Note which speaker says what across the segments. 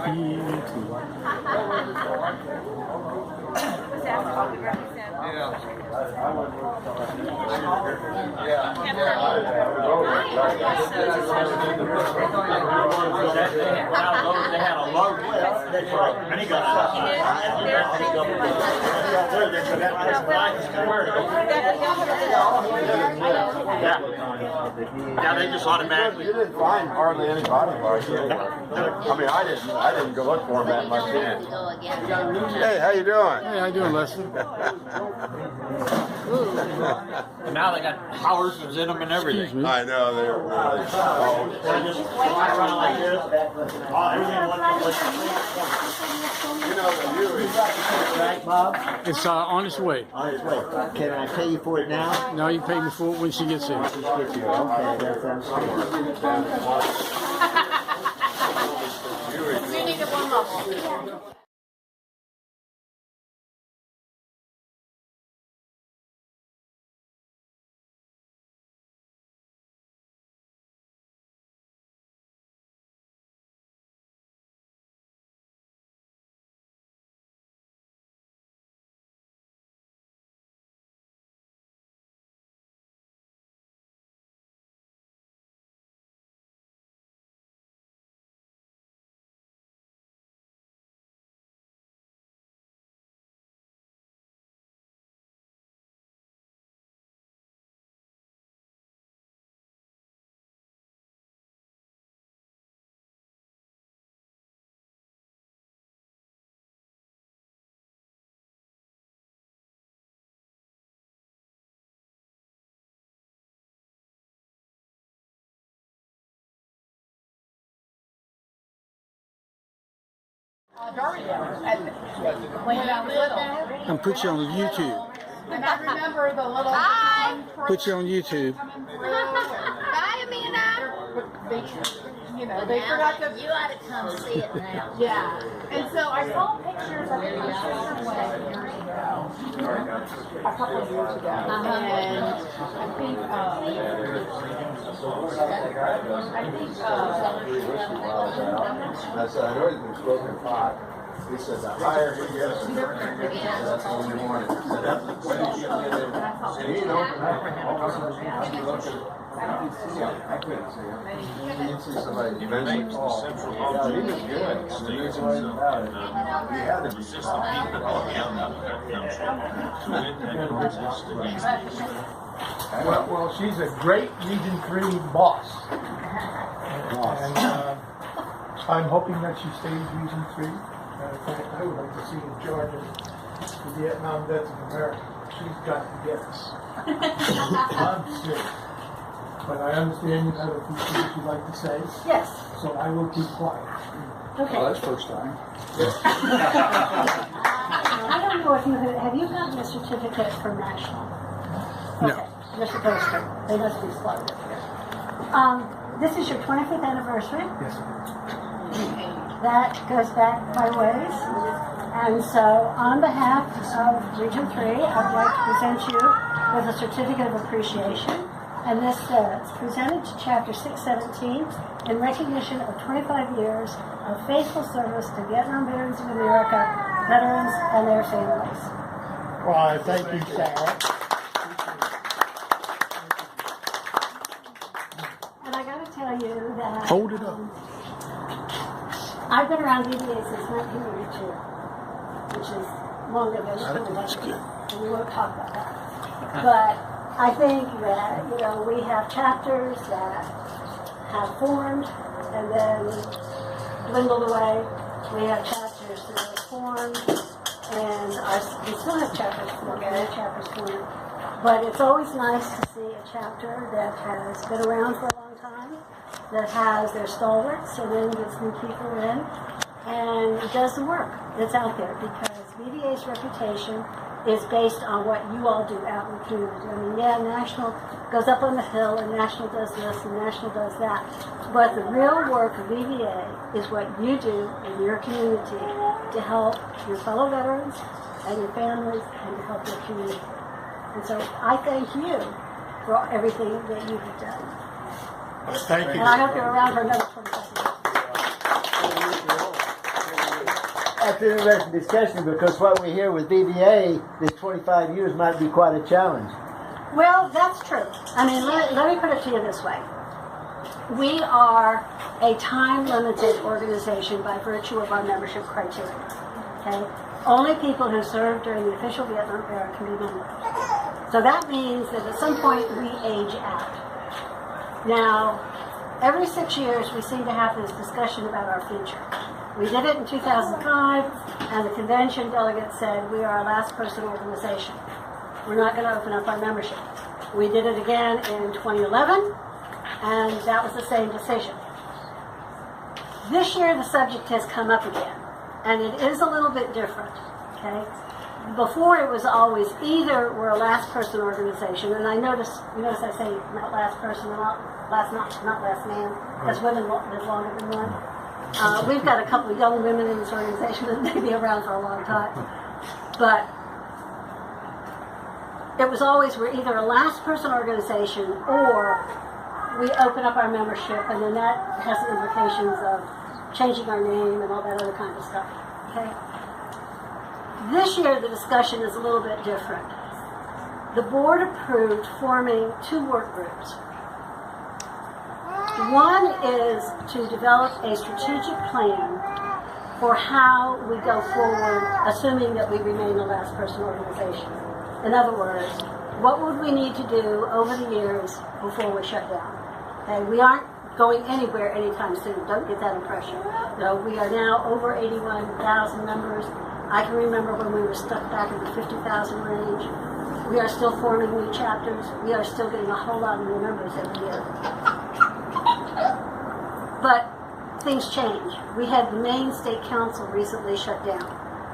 Speaker 1: Yeah, they just automatically.
Speaker 2: You didn't find hardly any body parts. I mean, I didn't go look for them that much in. Hey, how you doing?
Speaker 3: Hey, how you doing, Leslie?
Speaker 1: And now they got houses in them and everything.
Speaker 2: I know, they're really slow.
Speaker 1: Just fly around like this. Everything
Speaker 2: You know, the Huey.
Speaker 4: Right, Bob?
Speaker 3: It's on its way.
Speaker 4: On its way. Can I pay you for it now?
Speaker 3: No, you pay me for it when she gets here.
Speaker 4: Just get you. Okay, that sounds good.
Speaker 5: You need one level. When I was little.
Speaker 3: I'm put you on YouTube.
Speaker 5: And I remember the little.
Speaker 3: Put you on YouTube.
Speaker 5: Bye, Amanda. You know, they forgot to.
Speaker 6: You ought to come see it now.
Speaker 5: Yeah. And so I saw pictures of it years ago. A couple of years ago. And I think.
Speaker 2: I said, I know he's been smoking pot. He said, the higher he gets, that's when you want it. I said, that's the way you get it. And he don't. I couldn't see him. You can see somebody eventually fall. Yeah, he was good. There's no way about it. He had to be strong.
Speaker 7: Well, she's a great Region 3 boss. And I'm hoping that she stays Region 3. In fact, I would like to see in Georgia the Vietnam Vets of America. She's got to get us. I'm serious. But I understand you have a few things you'd like to say.
Speaker 5: Yes.
Speaker 7: So I will keep quiet.
Speaker 5: Okay.
Speaker 2: Well, that's first time.
Speaker 8: I don't know if have you gotten a certificate from National?
Speaker 3: No.
Speaker 8: Okay, you're supposed to. They must be slow. This is your 25th anniversary.
Speaker 7: Yes.
Speaker 8: That goes back quite a ways. And so on behalf of Region 3, I'd like to present you with a certificate of appreciation. And this says, presented to Chapter 617 in recognition of 25 years of faithful service to Vietnam Veterans of America, veterans, and their families.
Speaker 7: Well, thank you, Sarah.
Speaker 8: And I got to tell you that
Speaker 3: Hold it up.
Speaker 8: I've been around VVA since 1992, which is longer than
Speaker 3: That's good.
Speaker 8: and we won't talk about that. But I think that, we have chapters that have formed and then dwindled away. We have chapters that are formed and we still have chapters formed, new chapters formed. But it's always nice to see a chapter that has been around for a long time, that has their stalwarts and then gets new people in and it does the work that's out there because VVA's reputation is based on what you all do out in the community. I mean, yeah, National goes up on the hill and National does this and National does that. But the real work of VVA is what you do in your community to help your fellow veterans and your families and to help your community. And so I thank you for everything that you have done.
Speaker 7: Thank you.
Speaker 8: And I hope you're around for another 25 years.
Speaker 4: That's an interesting discussion because what we hear with VVA, this 25 years might be quite a challenge.
Speaker 8: Well, that's true. I mean, let me put it to you this way. We are a time-limited organization by virtue of our membership criteria. Okay? Only people who served during the official Vietnam era can be members. So that means that at some point we age out. Now, every 6 years we seem to have this discussion about our future. We did it in 2005, and the convention delegates said we are a last person organization. We're not going to open up our membership. We did it again in 2011, and that was the same decision. This year the subject has come up again, and it is a little bit different, okay? Before it was always either we're a last person organization, and you notice I say not last person, not last man, because women live longer than men. We've got a couple of young women in this organization that may be around for a long time. But it was always we're either a last person organization or we open up our membership, and then that has the implications of changing our name and all that other kind of stuff. Okay? This year the discussion is a little bit different. The board approved forming 2 work groups. One is to develop a strategic plan for how we go forward, assuming that we remain a last person organization. In other words, what would we need to do over the years before we shut down? Okay, we aren't going anywhere anytime soon. Don't get that impression. We are now over 81,000 members. I can remember when we were stuck back in the 50,000 range. We are still forming new chapters. We are still getting a whole lot of new members every year. But things change. We had the main state council recently shut down.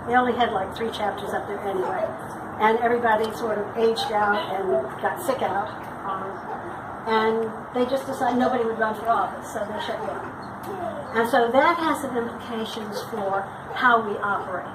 Speaker 8: They only had like 3 chapters up there anyway. And everybody sort of aged out and got sick out. And they just decided nobody would run for office, so they shut down. And so that has some implications for how we operate.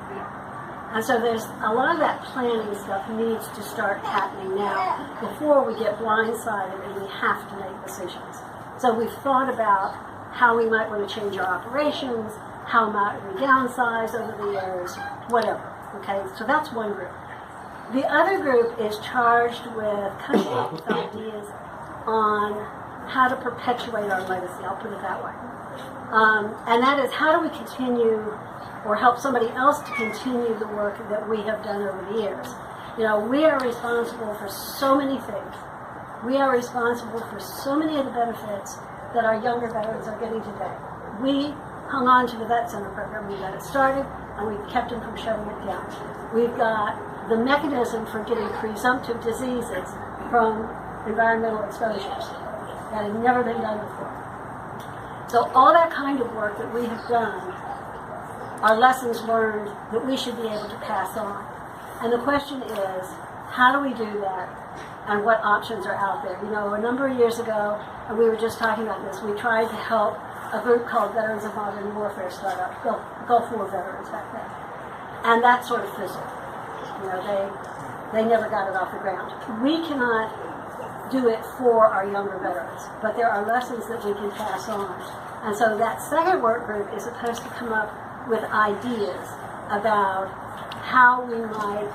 Speaker 8: And so there's a lot of that planning stuff needs to start happening now before we get blindsided and we have to make decisions. So we've thought about how we might want to change our operations, how might we downsize over the years, whatever. Okay, so that's one group. The other group is charged with coming up with ideas on how to perpetuate our legacy, I'll put it that way. And that is, how do we continue or help somebody else to continue the work that we have done over the years? We are responsible for so many things. We are responsible for so many of the benefits that our younger veterans are getting today. We hung on to the Vet Center program. We got it started, and we kept them from shutting it down. We've got the mechanism for getting presumptive diseases from environmental exposures that had never been done before. So all that kind of work that we have done are lessons learned that we should be able to pass on. And the question is, how do we do that, and what options are out there? A number of years ago, and we were just talking about this, we tried to help a group called Veterans of Modern Warfare start up, Gulf War veterans back then. And that sort of fizzled. They never got it off the ground. We cannot do it for our younger veterans, but there are lessons that we can pass on. And so that second work group is supposed to come up with ideas about how we might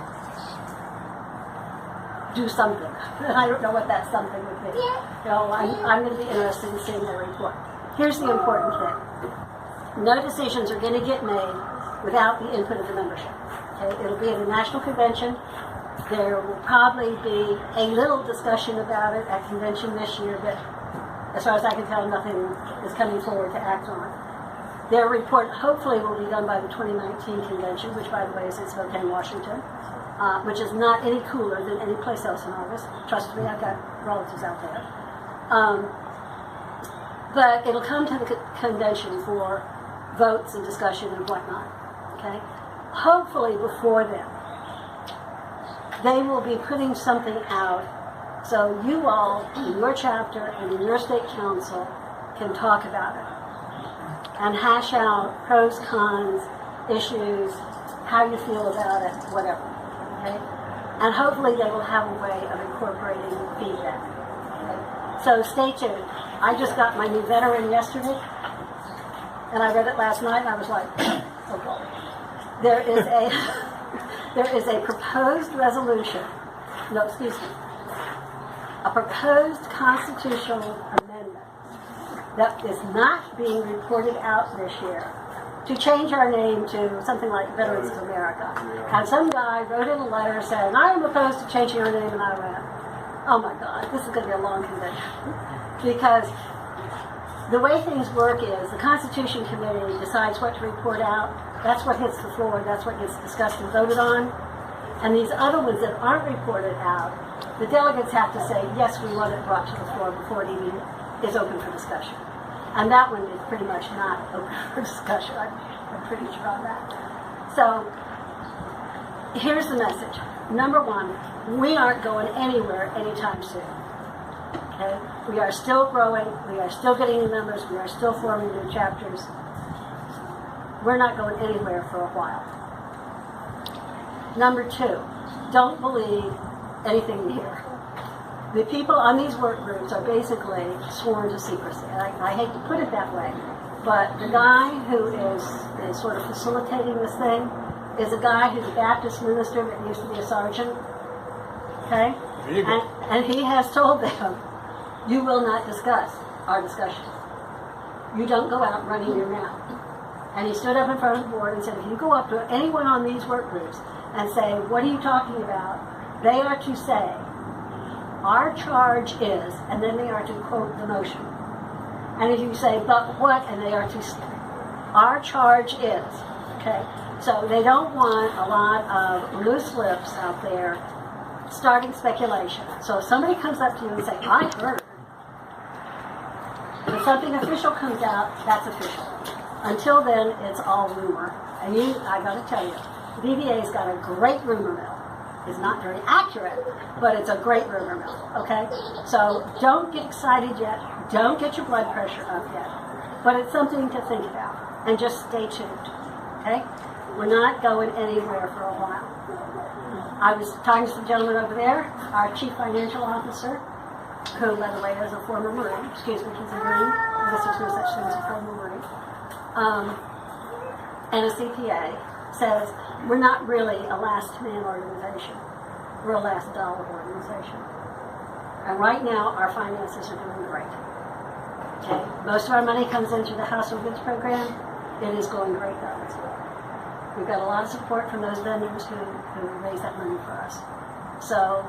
Speaker 8: do something. I don't know what that something would be. I'm going to be interested in seeing the report. Here's the important thing. No decisions are going to get made without the input of the membership. Okay? It'll be at a national convention. There will probably be a little discussion about it at convention this year, but as far as I can tell, nothing is coming forward to act on. Their report hopefully will be done by the 2019 convention, which, by the way, is in Spokane, Washington, which is not any cooler than any place else in August. Trust me, I've got relatives out there. But it'll come to the convention for votes and discussion and whatnot. Okay? Hopefully before then, they will be putting something out so you all in your chapter and in your state council can talk about it and hash out pros, cons, issues, how you feel about it, whatever. Okay? And hopefully they will have a way of incorporating feedback. Okay? So stay tuned. I just got my new veteran yesterday, and I read it last night, and I was like, oh boy. there is a there is a proposed resolution. No, excuse me. A proposed constitutional amendment that is not being reported out this year to change our name to something like Veterans of America. And some guy wrote in a letter saying, I am opposed to changing our name, and I went, oh my God, this is going to be a long convention. Because the way things work is the Constitution Committee decides what to report out. That's what hits the floor. That's what gets discussed and voted on. And these other ones that aren't reported out, the delegates have to say, yes, we want it brought to the floor before it even is open for discussion. And that one is pretty much not open for discussion. I'm pretty sure on that. So here's the message. Number one, we aren't going anywhere anytime soon. Okay? We are still growing. We are still getting the numbers. We are still forming new chapters. We're not going anywhere for a while. Number two, don't believe anything you hear. The people on these work groups are basically sworn to secrecy. I hate to put it that way, but the guy who is sort of facilitating this thing is a guy who's a Baptist minister that used to be a sergeant. Okay? And he has told them, you will not discuss our discussion. You don't go out running your mouth. And he stood up in front of the board and said, if you go up to anyone on these work groups and say, what are you talking about? They are to say, our charge is, and then they are to quote the motion. And if you say, but what, and they are to say, our charge is, okay? So they don't want a lot of loose lips out there starting speculation. So if somebody comes up to you and says, I heard, if something official comes out, that's official. Until then, it's all rumor. And I gotta tell you, VVA's got a great rumor mill. It's not very accurate, but it's a great rumor mill, okay? So don't get excited yet. Don't get your blood pressure up yet. But it's something to think about. And just stay tuned, okay? We're not going anywhere for a while. I was talking to the gentleman over there, our chief financial officer, who, by the way, is a former Marine. Excuse me, he's a Marine. I guess there's no such thing as a former Marine. And a CPA says, we're not really a last man organization. We're a last dollar organization. And right now, our finances are doing great. Okay? Most of our money comes into the household goods program. It is going great, though. We've got a lot of support from those vendors who raise that money for us. So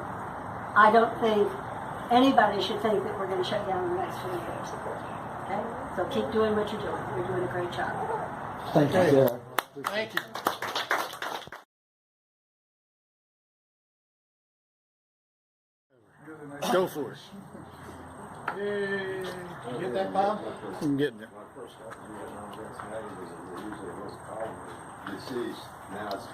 Speaker 8: I don't think anybody should think that we're going to shut down in the next few years. Okay? So keep doing what you're doing. You're doing a great job.
Speaker 4: Thank you, Sarah.
Speaker 7: Thank you.
Speaker 3: Go for it.
Speaker 7: Yay. You get that, Bob?
Speaker 3: I'm getting it.
Speaker 2: When I first got to Vietnam, that's how it was usually a little colony. Deceased. Now it's